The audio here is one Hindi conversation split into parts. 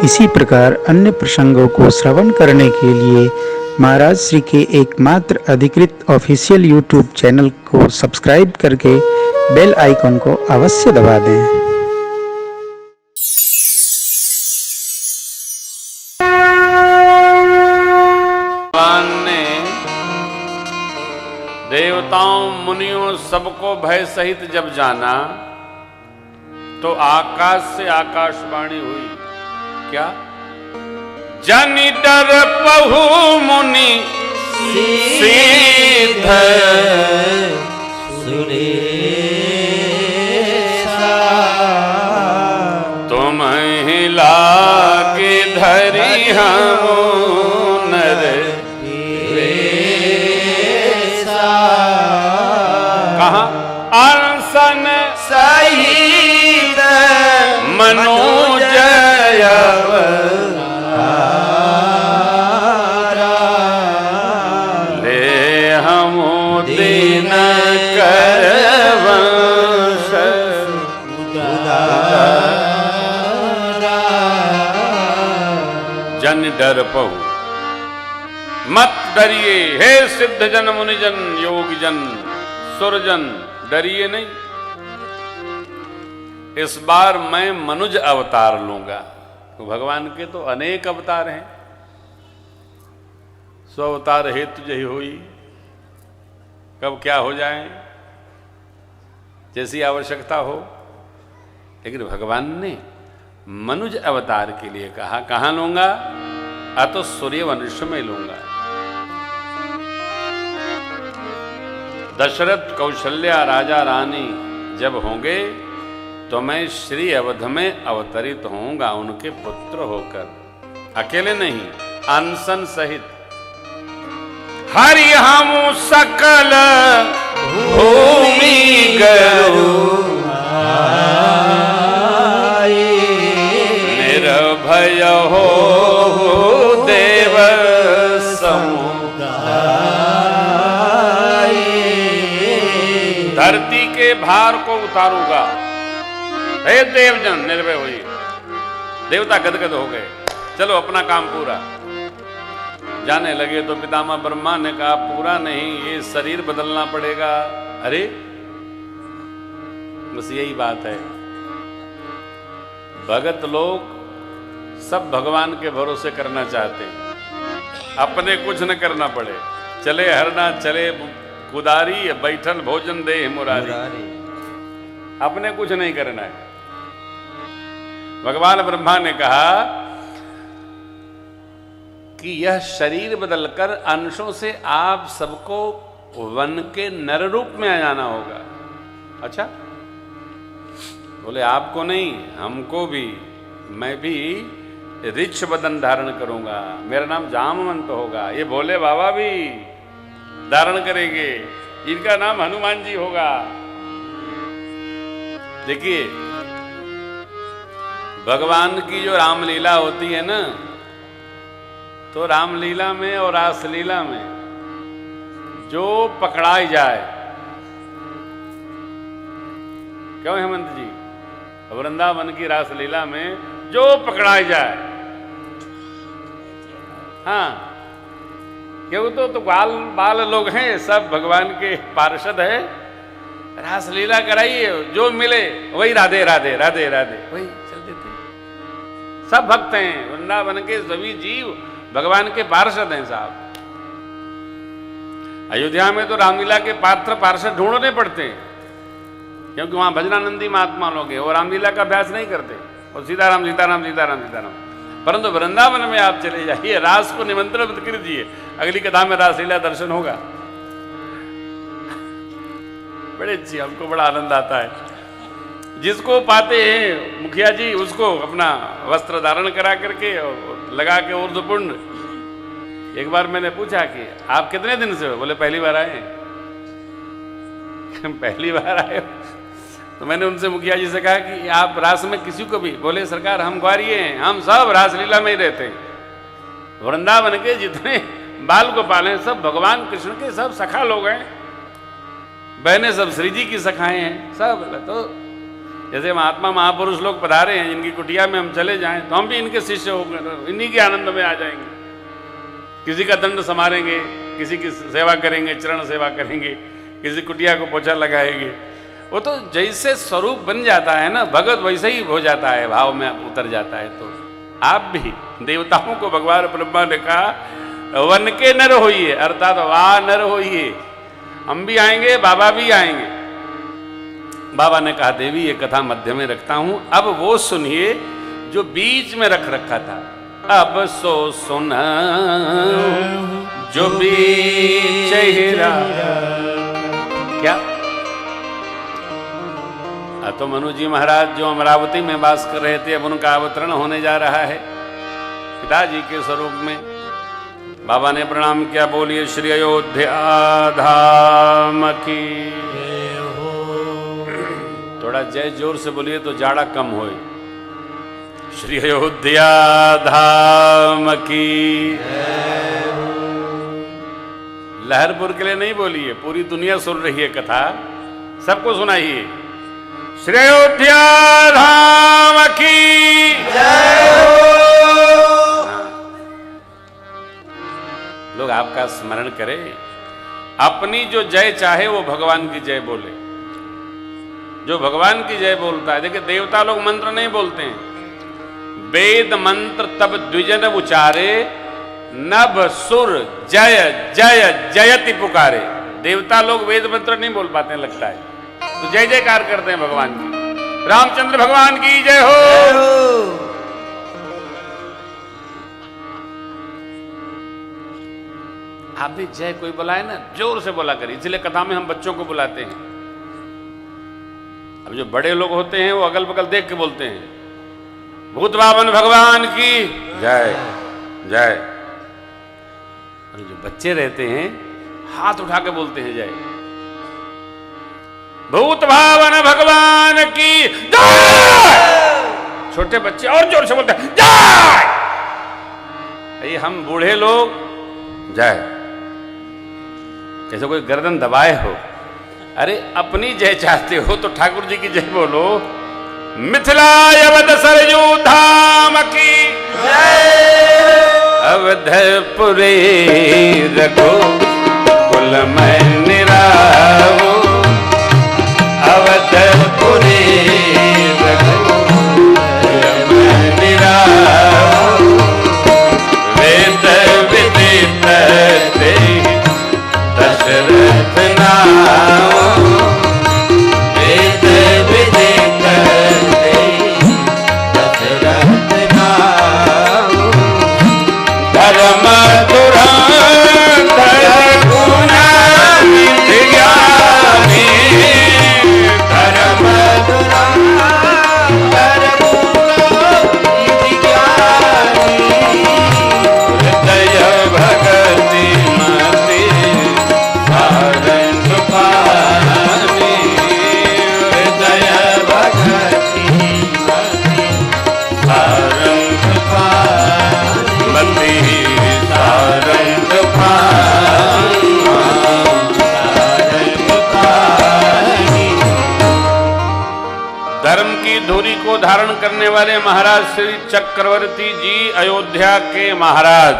इसी प्रकार अन्य प्रसंगों को श्रवण करने के लिए महाराज श्री के एकमात्र अधिकृत ऑफिशियल यूट्यूब चैनल को सब्सक्राइब करके बेल आइकन को अवश्य दबा दें। देवताओं मुनियों सबको भय सहित जब जाना तो आकाश से आकाशवाणी हुई, क्या? जनि डर पहु मुनि सीध तुम ही लागे धरी हम नर अनसन सहित मनोजय ले हम दिन कर वंश जन डर पहु, मत डरिए हे सिद्ध जन मुनिजन योगी जन सुरजन, डरिए नहीं। इस बार मैं मनुज अवतार लूंगा। तो भगवान के तो अनेक अवतार हैं, सो अवतार हेतु जही हुई, कब क्या हो जाए जैसी आवश्यकता हो। लेकिन भगवान ने मनुज अवतार के लिए कहा, कहां लूंगा? अतो सूर्यवंश में लूंगा। दशरथ कौशल्या राजा रानी जब होंगे तो मैं श्री अवध में अवतरित होऊंगा उनके पुत्र होकर, अकेले नहीं अनसन सहित। हरि हम सकल भूमि गयो निर्भय हो देव धरती के भार को उतारूंगा। हे देवजन निर्भय होइए। देवता गदगद हो गए, चलो अपना काम पूरा। जाने लगे तो पितामह ब्रह्मा ने कहा पूरा नहीं, ये शरीर बदलना पड़ेगा। अरे बस यही बात है, भगत लोग सब भगवान के भरोसे करना चाहते हैं, अपने कुछ न करना पड़े। चले हरना चले कुदारी बैठन भोजन दे मुरारी, अपने कुछ नहीं करना है। भगवान ब्रह्मा ने कहा कि यह शरीर बदलकर अंशों से आप सबको वन के नर रूप में आ जाना होगा। अच्छा, बोले आपको नहीं, हमको भी। मैं भी ऋक्ष बदन धारण करूंगा, मेरा नाम जामवंत होगा। ये भोले बाबा भी धारण करेंगे, इनका नाम हनुमान जी होगा। देखिए भगवान की जो रामलीला होती है ना, तो रामलीला में और रासलीला में जो पकड़ाई जाए, क्यों हेमंत जी, वृंदावन की रासलीला में जो पकड़ाई जाए, हाँ, क्यों तो बाल लोग हैं, सब भगवान के पार्षद है। रासलीला कराइए, जो मिले वही राधे राधे राधे राधे वही चल देते। सब भक्त हैं, वृंदावन के सभी जीव भगवान के पार्षद हैं साहब। अयोध्या में तो रामलीला के पात्र पार्षद ढूंढने पड़ते हैं, क्योंकि वहां भजनानंदी महात्मा लोग हैं, वो रामलीला का अभ्यास नहीं करते, और सीताराम सीताराम सीताराम सीताराम। परंतु वृंदावन में आप चले जाइए, रास को निमंत्रण मत कीजिए, अगली कथा में रासलीला दर्शन होगा। बड़े अच्छी, हमको बड़ा आनंद आता है। जिसको पाते हैं मुखिया जी, उसको अपना वस्त्र धारण करा करके और लगा के ऊर्ध्वपुंड। एक बार मैंने पूछा कि आप कितने दिन से हो? बोले पहली बार आए। पहली बार आए हो? तो मैंने उनसे मुखिया जी से कहा कि आप रास में किसी को भी? बोले सरकार हम ग्वारिये हैं, हम सब रासलीला में ही रहते हैं। वृंदावन के जितने बाल गोपाल हैं सब भगवान कृष्ण के सब सखा लोग हैं, बहनें सब श्री जी की सखाएं हैं सब। तो जैसे महात्मा महापुरुष लोग पधारे हैं, जिनकी कुटिया में हम चले जाएं तो हम भी इनके शिष्य होकर इन्हीं के आनंद में आ जाएंगे। किसी का दंड संभालेंगे, किसी की सेवा करेंगे, चरण सेवा करेंगे, किसी कुटिया को पोछा लगाएंगे। वो तो जैसे स्वरूप बन जाता है ना भगत, वैसे ही हो जाता है, भाव में उतर जाता है। तो आप भी देवताओं को भगवान ब्रह्मा ने कहा वन के नर होइए, अर्थात वाह नर होइए। हम भी आएंगे, बाबा भी आएंगे। बाबा ने कहा देवी ये कथा मध्य में रखता हूं, अब वो सुनिए जो बीच में रख रखा था। अब सो सुना जो बीच हीरा। क्या तो मनु जी महाराज जो अमरावती में वास कर रहे थे, अब उनका अवतरण होने जा रहा है पिताजी के स्वरूप में। बाबा ने प्रणाम किया, बोलिए श्री अयोध्या धाम की। थोड़ा जय जोर से बोलिए तो जाड़ा कम होए। श्री अयोध्या धाम की। लहरपुर के लिए नहीं बोलिए, पूरी दुनिया सुन रही है कथा, सबको सुनाइए। श्री अयोध्या धाम की जय हो। लोग आपका स्मरण करें, अपनी जो जय चाहे वो भगवान की जय बोले। जो भगवान की जय बोलता है, देखिए देवता लोग मंत्र नहीं बोलते हैं, वेद मंत्र तब द्विजन उचारे, नभ सुर जय जय जयति पुकारे। देवता लोग वेद मंत्र नहीं बोल पाते लगता है, तो जय जयकार करते हैं भगवान की। रामचंद्र भगवान की जय हो। आप भी जय कोई बुलाए ना जोर से बोला करिए, इसलिए कथा में हम बच्चों को बुलाते हैं। अब जो बड़े लोग होते हैं वो अगल बगल देख के बोलते हैं, भूत बावन भगवान की जय जय। और जो बच्चे रहते हैं हाथ उठा के बोलते हैं जय। भूत भावन भगवान की जय। छोटे बच्चे और जोर से बोलते हैं जय। ये हम बूढ़े लोग जय, जैसे कोई गर्दन दबाए हो। अरे अपनी जय चाहते हो तो ठाकुर जी की जय बोलो। मिथिला अवध सरयू धाम की जय। अवधपुरी रघु कुल में निरावो, अवधपुरी रघु कुल में निरावो। वेद विदित ते दशरथ नाम, वेद विदित ते दशरथ नाम। धर्म धुरंधर गुणान्वित ज्ञानी, धर्म धुरंधर गुणान्वित ज्ञानी। हृदय भगति मति सारंग पानी, हृदय भगति मति सारंग पानी, मति सारंग पानी, सारंग पानी। धर्म की धुरी को धारण करने वाले महाराज श्री चक्रवर्ती जी अयोध्या के महाराज।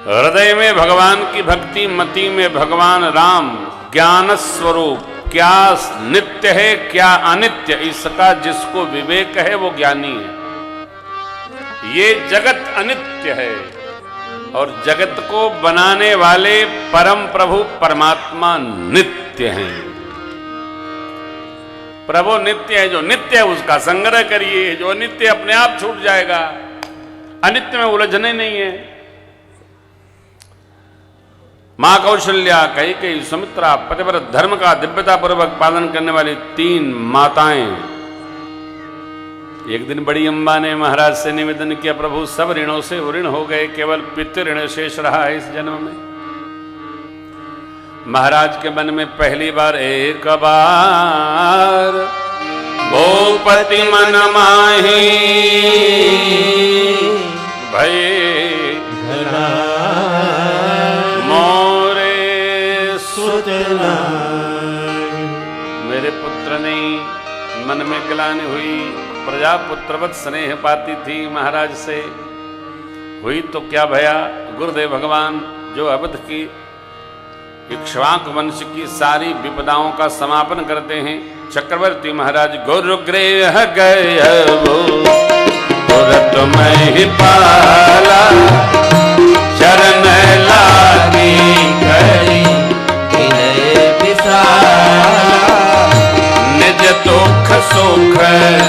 हृदय में भगवान की भक्ति, मति में भगवान राम, ज्ञान स्वरूप। क्या नित्य है क्या अनित्य, इसका जिसको विवेक है वो ज्ञानी है। ये जगत अनित्य है और जगत को बनाने वाले परम प्रभु परमात्मा नित्य हैं। प्रभु नित्य है, जो नित्य है उसका संग्रह करिए, जो अनित्य अपने आप छूट जाएगा। अनित्य में उलझने नहीं है। मां कौशल्या, कैकेयी, सुमित्रा, पतिव्रत धर्म का दिव्यता पूर्वक पालन करने वाली 3 माताएं। एक दिन बड़ी अम्बा ने महाराज से निवेदन किया, प्रभु सब ऋणों से ऋण हो गए, केवल पितृ ऋण शेष रहा है इस जन्म में। महाराज के मन में पहली बार एक बार भूपति मन माही भय मोरे सुतना मन में ग्लानि हुई, प्रजापुत्रवत स्नेह पाती थी महाराज से, हुई तो क्या भया, गुरुदेव भगवान जो अवध की इक्ष्वाक वंश की सारी विपदाओं का समापन करते हैं, चक्रवर्ती महाराज गुरुगृह गए वो तुरत में ही पाला, चरण लागी करी विनय विशाला, निज दुख सुख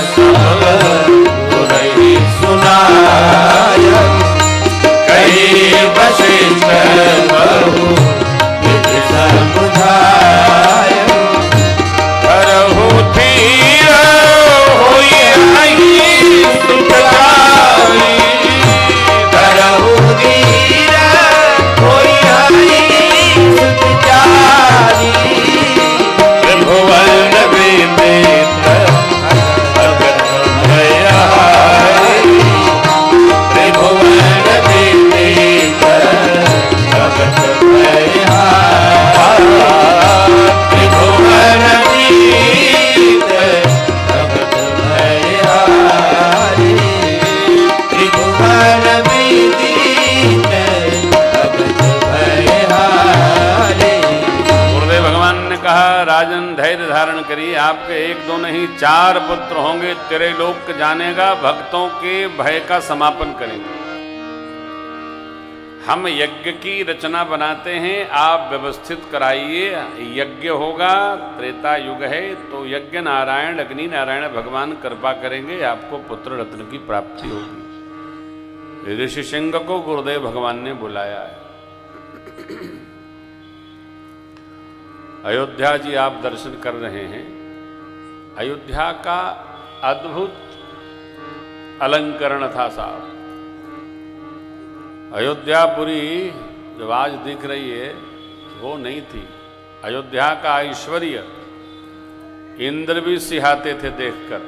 सब गुरहि सुनाय कई वशिष्ठ बहु विधि समुझाय, करहु धीर होई नहीं सुखदाई, करहु धीर होई हरि सुख जारी, त्रिभुवन विदित भगत भयहारी, त्रिभुवन विदित भगत भयहारी, त्रिभुवन विदित भगत भयहारी, त्रिभुवन विदित भगत भयहारी। गुरुदेव भगवान ने कहा, राजन धैर्य धारण करिए, आपके एक दो नहीं 4 पुत्र होंगे, तेरे लोक जानेगा, भक्तों के भय का समापन करेंगे। हम यज्ञ की रचना बनाते हैं, आप व्यवस्थित कराइए, यज्ञ होगा, त्रेता युग है तो यज्ञ नारायण अग्नि नारायण भगवान कृपा करेंगे, आपको पुत्र रत्न की प्राप्ति होगी। ऋषि सिंह को गुरुदेव भगवान ने बुलाया है। अयोध्या जी आप दर्शन कर रहे हैं, अयोध्या का अद्भुत अलंकरण था साहब। अयोध्यापुरी जो आज दिख रही है वो नहीं थी। अयोध्या का ऐश्वर्य इंद्र भी सिहाते थे देखकर,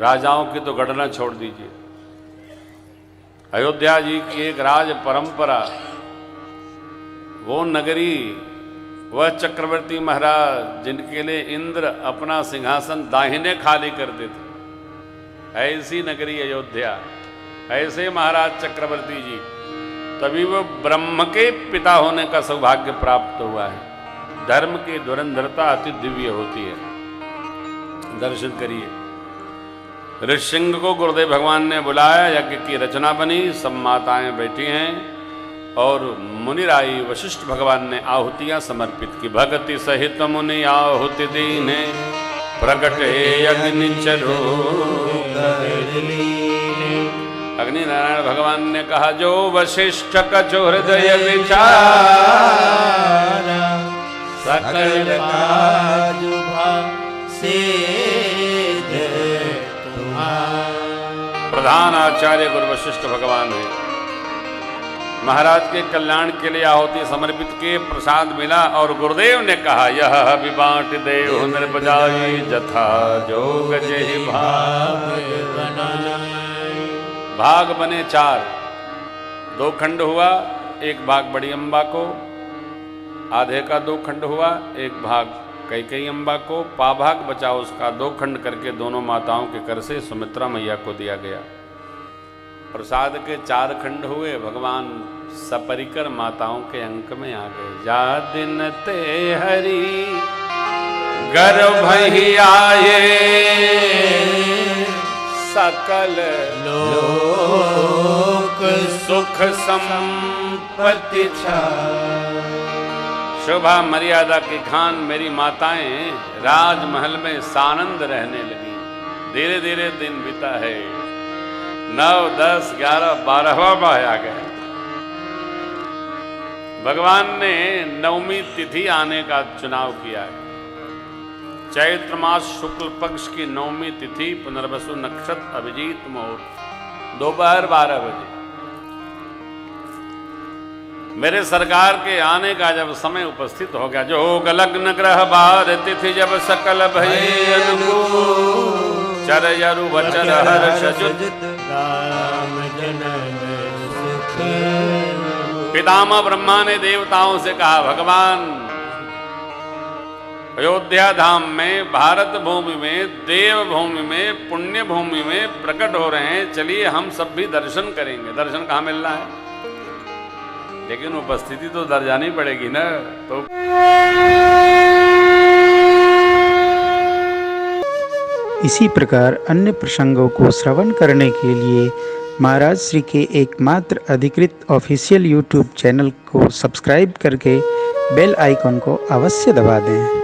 राजाओं की तो गणना छोड़ दीजिए। अयोध्या जी की एक राज परंपरा, वो नगरी, वह चक्रवर्ती महाराज जिनके लिए इंद्र अपना सिंहासन दाहिने खाली करते थे, ऐसी नगरी अयोध्या, ऐसे महाराज चक्रवर्ती जी, तभी वो ब्रह्म के पिता होने का सौभाग्य प्राप्त हुआ है। धर्म की धुरंधरता अति दिव्य होती है। दर्शन करिए। ऋषिंग को गुरुदेव भगवान ने बुलाया, यज्ञ की रचना बनी, सब माताएं बैठी हैं और मुनिराई वशिष्ठ भगवान ने आहुतियां समर्पित की। भक्ति सहित मुनि आहुति दीने, प्रकट हे अग्नि चरो। अग्नि नारायण भगवान ने कहा, जो वशिष्ठ कछु हृदय विचार, सकल काज सिद्ध तुम्हारा। प्रधान आचार्य गुरु वशिष्ठ भगवान है। महाराज के कल्याण के लिए आहुति समर्पित के प्रसाद मिला और गुरुदेव ने कहा, यह विबाट देव निर्पजाई जथा जोग जेहि भाग। भाग बने 4, 2 खंड हुआ, एक भाग बड़ी अम्बा को, आधे का 2 खंड हुआ, एक भाग कैकेयी अम्बा को, पाभाग बचा उसका 2 खंड करके दोनों माताओं के कर से सुमित्रा मैया को दिया गया। प्रसाद के 4 खंड हुए, भगवान सपरिकर माताओं के अंक में आ गए। जा दिन ते हरि गर्भ ही आए, सकल लोक सुख संपत्ति छाए। शोभा मर्यादा की खान मेरी माताएं राजमहल में सानंद रहने लगी। धीरे धीरे दिन बीता है, 9, 10, 11, 12वां माह आ गया। भगवान ने 9वीं तिथि आने का चुनाव किया है। चैत्र मास शुक्ल पक्ष की 9वीं तिथि, पुनर्वसु नक्षत्र, अभिजीत मुहूर्त, दोपहर 12 बजे। मेरे सरकार के आने का जब समय उपस्थित हो गया, जोग लग्न ग्रह बार तिथि जब सकल भय अनुकूल, चर यरु वचर हर्ष जुत राम जनन सुख। पितामह ब्रह्मा ने देवताओं से कहा, भगवान अयोध्या धाम में, भारत भूमि में, देव भूमि में, पुण्य भूमि में प्रकट हो रहे हैं। चलिए हम सब भी दर्शन करेंगे। दर्शन कहाँ मिल रहा है? लेकिन उपस्थिति तो दर जानी पड़ेगी ना। तो इसी प्रकार अन्य प्रसंगों को श्रवण करने के लिए महाराज श्री के एकमात्र अधिकृत ऑफिशियल यूट्यूब चैनल को सब्सक्राइब करके बेल आइकन को अवश्य दबा दें।